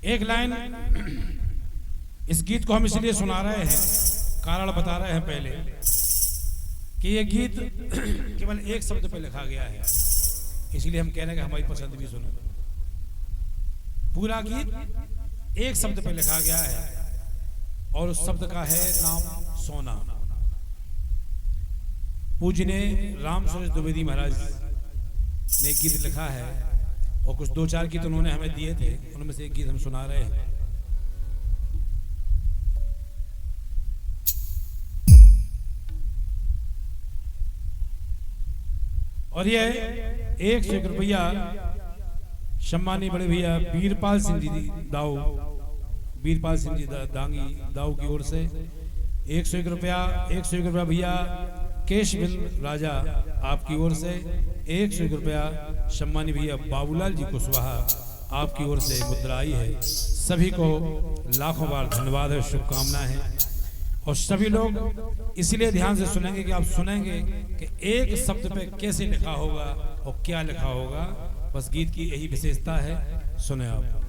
एक लाइन इस गीत को हम इसलिए सुना रहे हैं, कारण बता रहे हैं पहले कि ये गीत केवल एक शब्द पे लिखा गया है, इसलिए हम कह रहे हैं कि हमारी पसंद भी सुनो। पूरा गीत एक शब्द पे लिखा गया है और उस शब्द का है नाम सोना। पूज्य राम सूरज द्विवेदी महाराज ने एक गीत लिखा है और कुछ दो चार गीत उन्होंने हमें दिए थे, उनमें से एक गीत हम सुना रहे हैं। और ये 101 रुपया सम्मानी बड़े भैया वीरपाल सिंह जी दाऊ, वीरपाल सिंह जी दांगी दाऊ की ओर से 101 रुपया भैया केशविंद राजा आपकी ओर से 101 रुपया सम्मानी भैया बाबूलाल जी कुशवाहा आपकी ओर से मुद्रा आई है। सभी को लाखों बार धन्यवाद है, शुभकामनाएं हैं। और सभी लोग इसलिए ध्यान से सुनेंगे कि आप सुनेंगे कि एक शब्द पे कैसे लिखा होगा और क्या लिखा होगा। बस गीत की यही विशेषता है, सुने आप।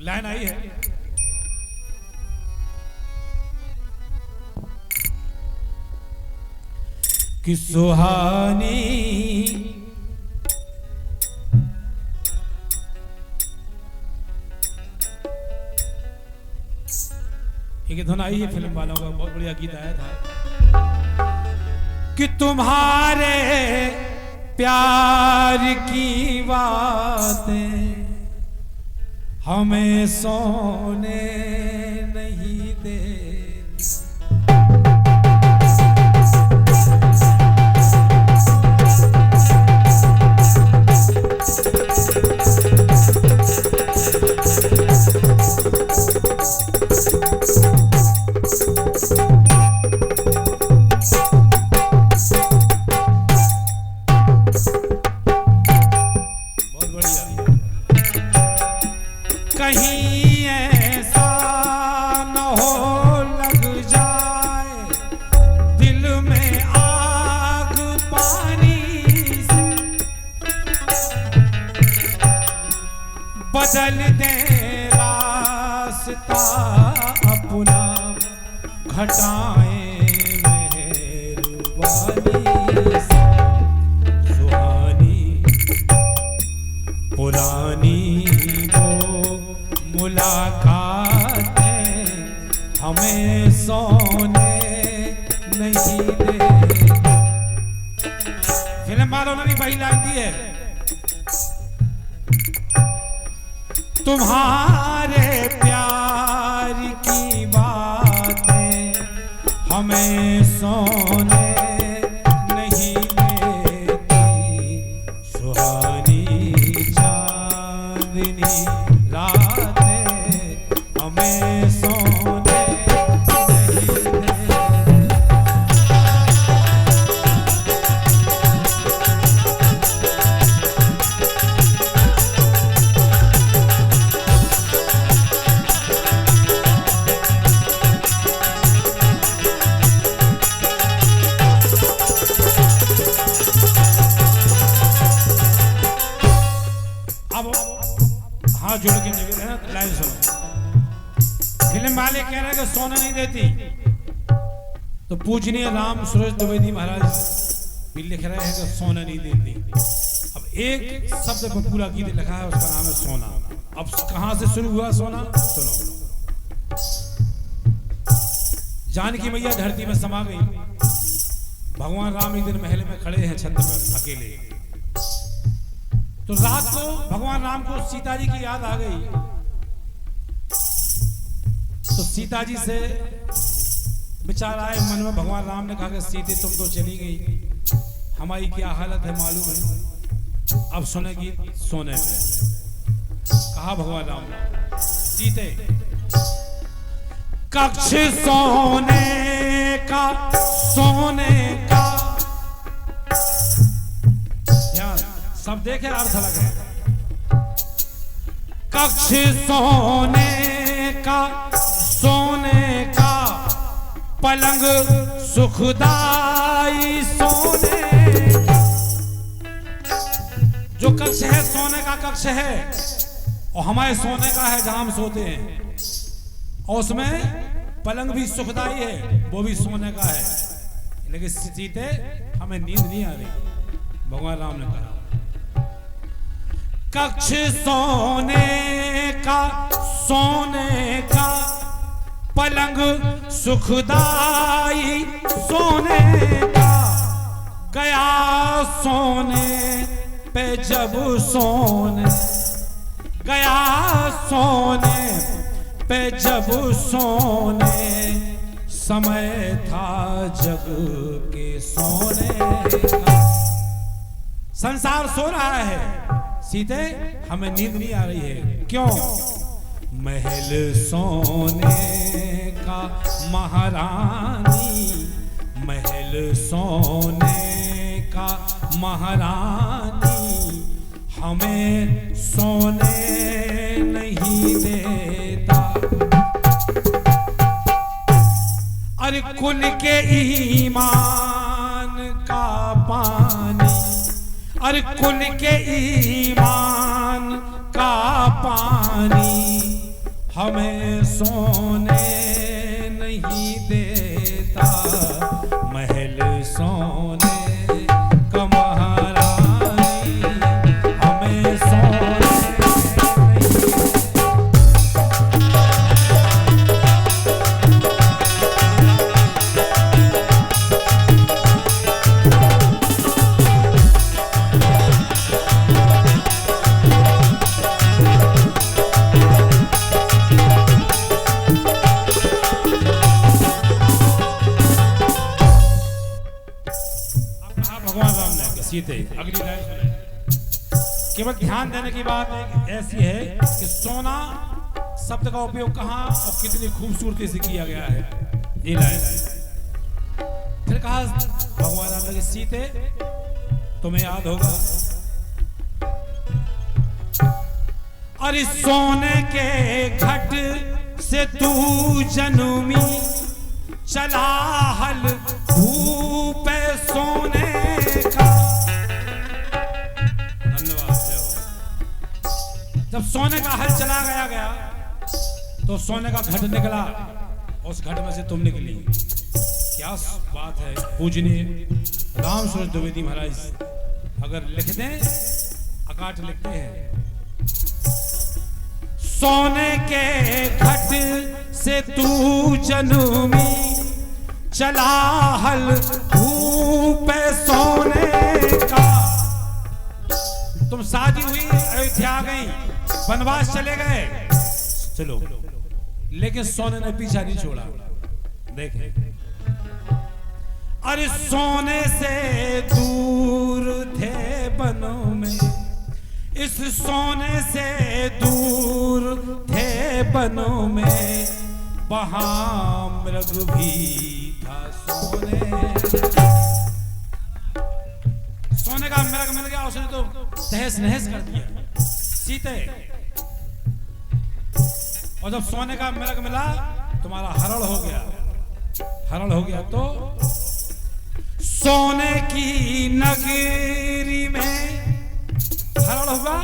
लाइन आई है। कि सुहानी ये धुन आई है फिल्म वालों का, बहुत बढ़िया गीत आया था कि तुम्हारे प्यार की बातें हमें सोने नहीं दे। कहीं ऐसा न हो लग जाए दिल में आग पानी से, बदल दे रास्ता अपना घटाएं मेहरबानी से। सुहानी पुरानी मुलाकातें हमें सोने नहीं दे। फिल्म वालों ने वही लाइन दी है, तुम्हारे प्यार की बातें हमें सोने नहीं देती। सुहानी चांदनी हमें सोने नहीं दे। अब हाथ जोड़ के निवेदन है, लाइन सुनो। फिल्म वाले कह रहे हैं कि सोने नहीं देती, तो पूजनीय राम सूरज द्विवेदी महाराज भी लिख रहे हैं कि सोने नहीं देती। अब एक शब्द पर पूरा गीत लिखा है, उसका नाम है सोना। अब कहां से शुरू हुआ सोना, सुनो। जानकी मैया धरती में समा गई, भगवान राम एक दिन महल में खड़े हैं छत पर अकेले। तो रात को भगवान राम को सीता जी की याद आ गई, तो सीता जी से विचार आए मन में। भगवान राम ने कहा कि सीते तुम तो चली गई, हमारी क्या हालत है मालूम है। अब सुनेगी सोने पे। कहा भगवान राम ने, सीते कक्ष सोने का, सोने का। ध्यान, सब देखे अर्थ लगे। कक्ष सोने का, सोने का पलंग सुखदाई सोने, जो कक्ष है सोने का कक्ष है और हमारे सोने का है जहां हम सोते हैं, और उसमें पलंग भी सुखदाई है, वो भी सोने का है। लेकिन सीते हमें नींद नहीं आ रही। भगवान राम ने कहा कक्ष सोने का पलंग सुखदाई सोने का, गया सोने पे जब सोने, गया सोने पे जब सोने, समय था जग के सोने का। संसार सो रहा है सीते, हमें नींद नहीं आ रही है। क्यों? महल सोने का महारानी, महल सोने का महारानी, हमें सोने नहीं देता। अरे कुल के ईमान का पानी, अरे कुल के ईमान का पानी, हमें सोने नहीं देता। महल सोने का महारानी, हमें सोने नहीं देता। सीते अगली लाइन सुने। केवल ध्यान देने की बात ऐसी है कि सोना शब्द का उपयोग कहां और कितनी खूबसूरती से किया गया है। ये लाइन फिर कहा भगवान राम ने, सीते तुम्हें याद होगा, अरे सोने के घट से तू जन्मी, चला हल भूप सोने का। जब सोने का हल चला गया तो सोने का घट निकला, उस घट में से तुम निकली। क्या बात है। पूजनीय राम सूरज द्विवेदी महाराज अगर लिख दें, अकाट लिखते हैं, सोने के घट से तू जन्मी, चला हल धूप सोने का। तुम शादी हुई, अयोध्या आ गई, वनवास चले गए, चलो, लेकिन सोने ने पीछा नहीं छोड़ा। देखें, अरे सोने से दूर थे बनों में, इस सोने से दूर थे बनों में, वहां मृग भी था सोने। सोने का मृग मिल गया, उसने तो तहस नहस कर दिया सीते। और जब सोने का मृग मिला, तुम्हारा हरण हो गया। हरण हो गया तो सोने की नगरी में हरण हुआ,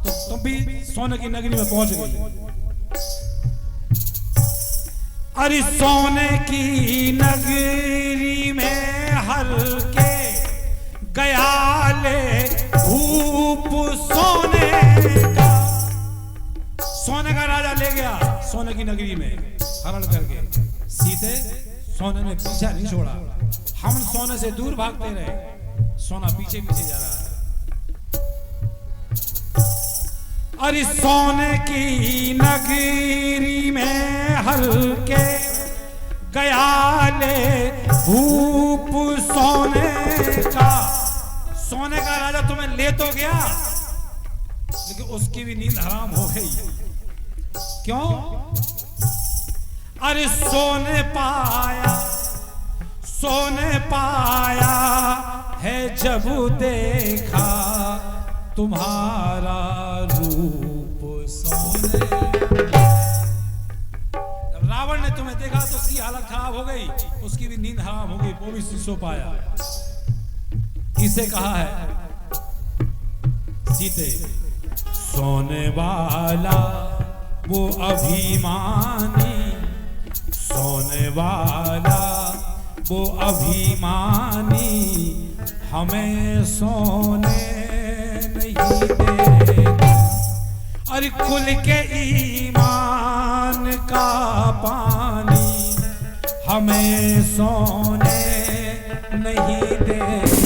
तो तुम भी सोने की नगरी में पहुंच गई। अरे सोने की नगरी में हर के गया ले भूप सोने का। सोने का राजा ले गया सोने की नगरी में हरण करके। सीते सोने ने पीछा नहीं छोड़ा। हम सोने से दूर भागते रहे, सोना पीछे पीछे जा रहा है। अरे सोने की नगरी में हर के गया ले भूप सोने का। सोने का राजा तुम्हें ले तो गया, लेकिन उसकी भी नींद हराम हो गई। क्यों? अरे सोने पाया है जब देखा तुम्हारा रूप सोने। जब रावण ने तुम्हें देखा तो उसकी हालत खराब हो गई, उसकी भी नींद हराम हो गई, वो भी सो पाया। इसे कहा है सीते, सोने वाला वो अभिमानी, सोने वाला वो अभिमानी, हमें सोने नहीं देता। अरे खुल के ईमान का पानी, हमें सोने नहीं देता।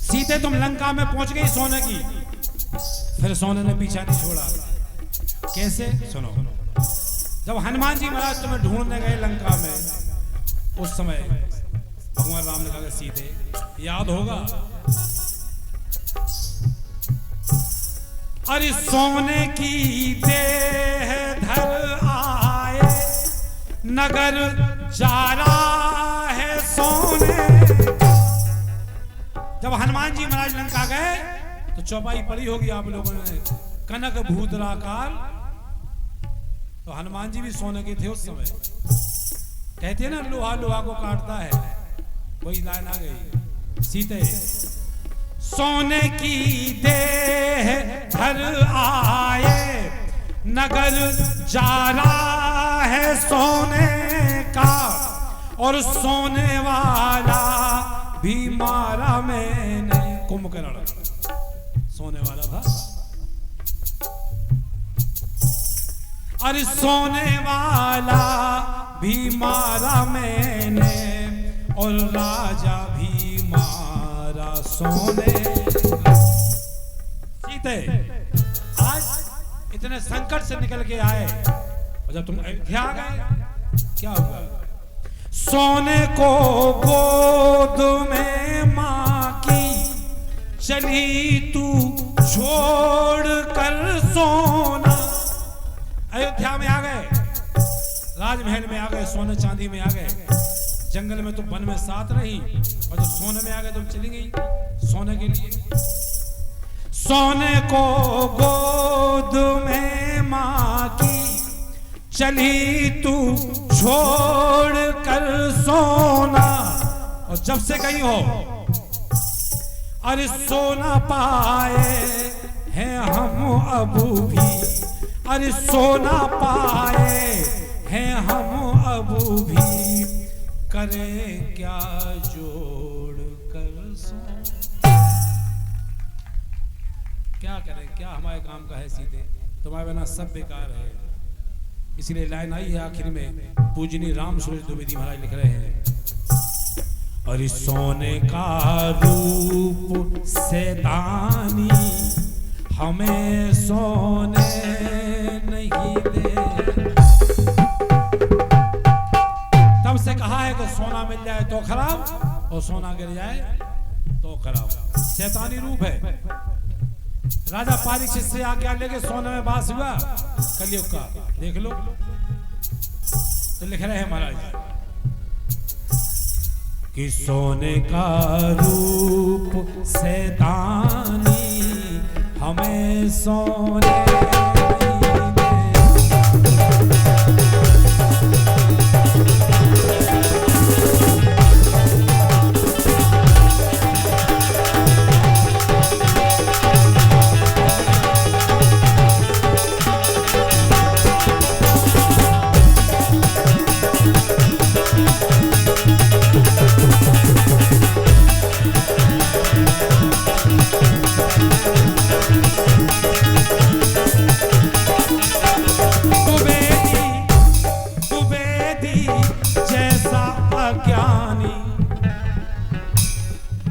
सीते तुम लंका में पहुंच गई सोने की, फिर सोने ने पीछा नहीं छोड़ा। कैसे? सुनो। जब हनुमान जी महाराज तुम्हें ढूंढने गए लंका में, उस समय भगवान राम ने कहा सीते, याद होगा, अरे सोने की देह धर आए, नगर जा रहा है सोने। जब हनुमान जी महाराज लंका गए तो चौपाई पड़ी होगी आप लोगों ने, कनक भूतराकार। तो हनुमान जी भी सोने के थे उस समय। कहते हैं ना, लोहा लोहा को काटता है, वही लाइन आ गई। सीते, सोने की देह धर आए, नगर जा रहा है सोने का, और सोने वाला भी मारा मैंने। कुंभकर्ण सोने वाला था। अरे सोने वाला भी मारा मैंने, और राजा भी मारा सोने। सीते, आज इतने संकट से निकल के आए, और जब तुम अयोध्या आ गए, क्या हुआ? सोने को गोद में मां की, चली तू छोड़ कर सोना। अयोध्या में आ गए, राजमहल में आ गए, सोने चांदी में आ गए। जंगल में तुम वन में साथ रही, और जब सोने में आ गए तुम चली गई सोने के लिए। सोने को गोद में मां की, चली तू छोड़ कर सोना। और जब से गई हो, अरे सोना पाए हैं हम अबू भी, अरे सोना पाए हैं हम अबू भी, करें क्या जोड़ कर सोना। क्या करें, क्या हमारे काम का है सीते, तुम्हारे बिना सब बेकार है। इसलिए लाइन आई है आखिर में, पूजनी राम सूरज द्विवेदी महाराज लिख रहे हैं, अरे सोने का रूप से दानी, हमें सोने नहीं दे। तब से कहा है कि सोना मिल जाए तो खराब, और सोना गिर जाए तो खराब। शैतानी रूप है। राजा परीक्षित से आज्ञा लेके सोने में वास हुआ कलयुग का, देख लो। तो लिख रहे हैं महाराज कि सोने का रूप से दानी, हमें सोने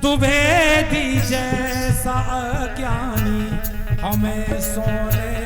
द्विवेदी जैसा अज्ञानी, हमें सोने